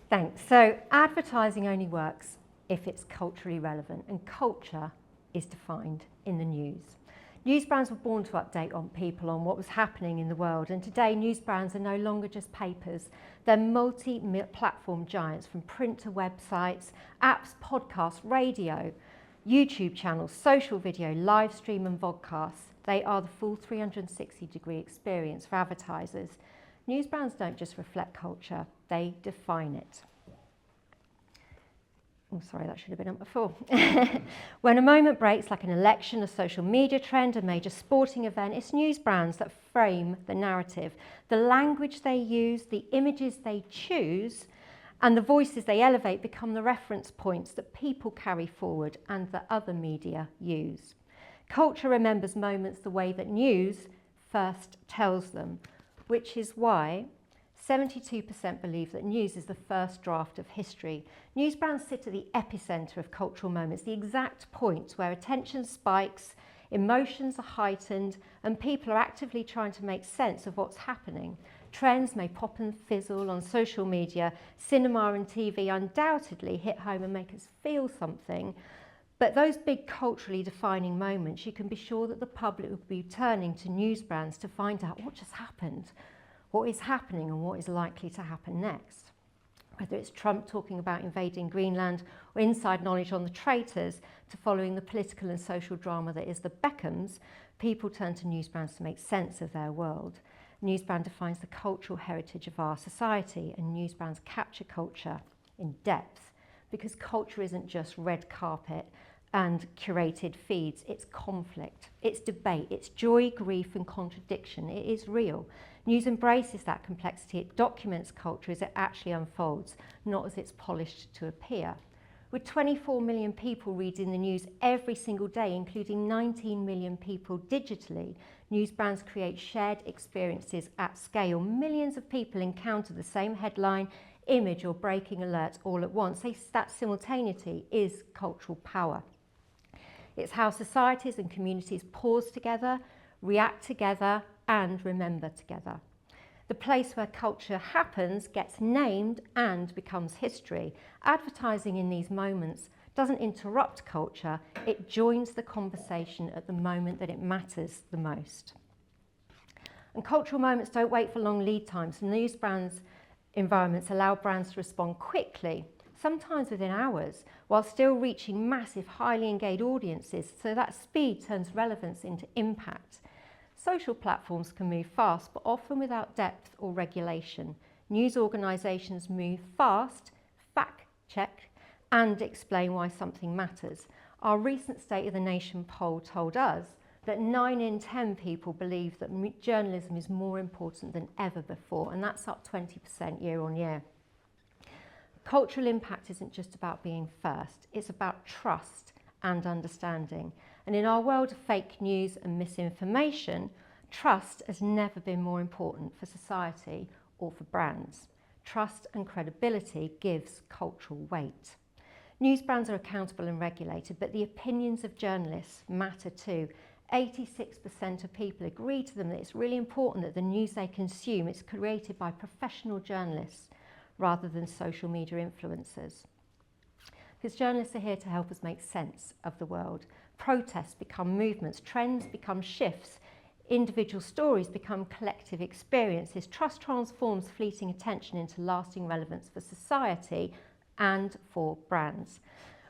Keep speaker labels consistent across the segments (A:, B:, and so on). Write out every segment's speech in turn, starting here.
A: Thanks. So advertising only works if it's culturally relevant, and culture is defined in the news. News brands were born to update on people on what was happening in the world, and today news brands are no longer just papers. They're multi-platform giants, from print to websites, apps, podcasts, radio, YouTube channels, social video, live stream and vodcasts. They are the full 360-degree experience for advertisers. News brands don't just reflect culture, they define it. Oh, sorry, that should have been up before. When a moment breaks, like an election, a social media trend, a major sporting event, it's news brands that frame the narrative. The language they use, the images they choose, and the voices they elevate become the reference points that people carry forward and that other media use. Culture remembers moments the way that news first tells them, which is why 72% believe that news is the first draft of history. News brands sit at the epicenter of cultural moments, the exact point where attention spikes, emotions are heightened, and people are actively trying to make sense of what's happening. Trends may pop and fizzle on social media. Cinema and TV undoubtedly hit home and make us feel something. But those big culturally defining moments, you can be sure that the public will be turning to news brands to find out what just happened, what is happening and what is likely to happen next. Whether it's Trump talking about invading Greenland or inside knowledge on the traitors to following the political and social drama that is the Beckhams, people turn to news brands to make sense of their world. News brand defines the cultural heritage of our society, and news brands capture culture in depth, because culture isn't just red carpet and curated feeds, it's conflict, it's debate, it's joy, grief and contradiction. It is real. News embraces that complexity. It documents culture as it actually unfolds, not as it's polished to appear. With 24 million people reading the news every single day, including 19 million people digitally, news brands create shared experiences at scale. Millions of people encounter the same headline, image or breaking alert all at once. That simultaneity is cultural power. It's how societies and communities pause together, react together and remember together. The place where culture happens gets named and becomes history. Advertising in these moments doesn't interrupt culture, it joins the conversation at the moment that it matters the most. And cultural moments don't wait for long lead times. News brands' environments allow brands to respond quickly, sometimes within hours, while still reaching massive, highly engaged audiences, so that speed turns relevance into impact. Social platforms can move fast, but often without depth or regulation. News organisations move fast, fact-check, and explain why something matters. Our recent State of the Nation poll told us that 9 in 10 people believe that journalism is more important than ever before, and that's up 20% year on year. Cultural impact isn't just about being first, it's about trust and understanding. And in our world of fake news and misinformation, trust has never been more important for society or for brands. Trust and credibility gives cultural weight. News brands are accountable and regulated, but the opinions of journalists matter too. 86% of people agree to them that it's really important that the news they consume is created by professional journalists rather than social media influencers. Because journalists are here to help us make sense of the world. Protests become movements, trends become shifts, individual stories become collective experiences. Trust transforms fleeting attention into lasting relevance for society and for brands.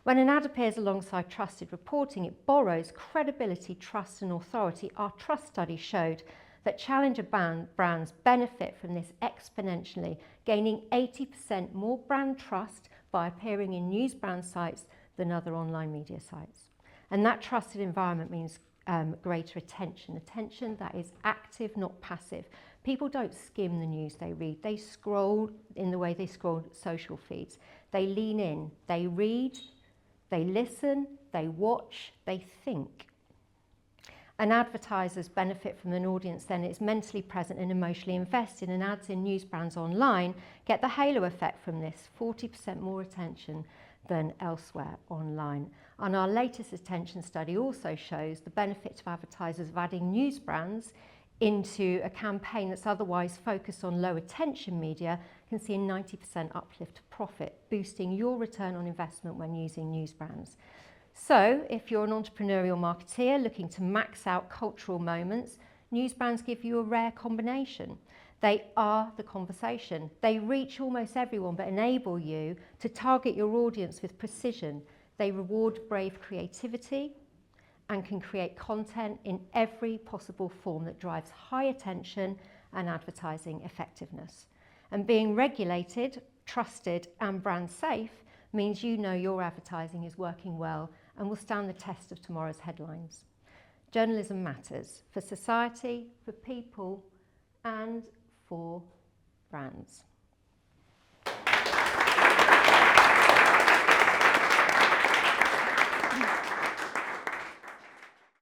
A: When an ad appears alongside trusted reporting, it borrows credibility, trust and authority. Our trust study showed that challenger brands benefit from this exponentially, gaining 80% more brand trust by appearing in news brand sites than other online media sites. And that trusted environment means greater attention that is active, not passive. People don't skim the news they read, they scroll in the way they scroll social feeds. They lean in, they read, they listen, they watch, they think. And advertisers benefit from an audience then it's mentally present and emotionally invested, and ads in news brands online get the halo effect from this, 40% more attention than elsewhere online. And our latest attention study also shows the benefit to advertisers of adding news brands into a campaign that's otherwise focused on low attention media can see a 90% uplift of profit, boosting your return on investment when using news brands. So if you're an entrepreneurial marketeer looking to max out cultural moments, news brands give you a rare combination. They are the conversation. They reach almost everyone but enable you to target your audience with precision. They reward brave creativity and can create content in every possible form that drives high attention and advertising effectiveness. And being regulated, trusted and brand safe means you know your advertising is working well and will stand the test of tomorrow's headlines. Journalism matters for society, for people and for brands.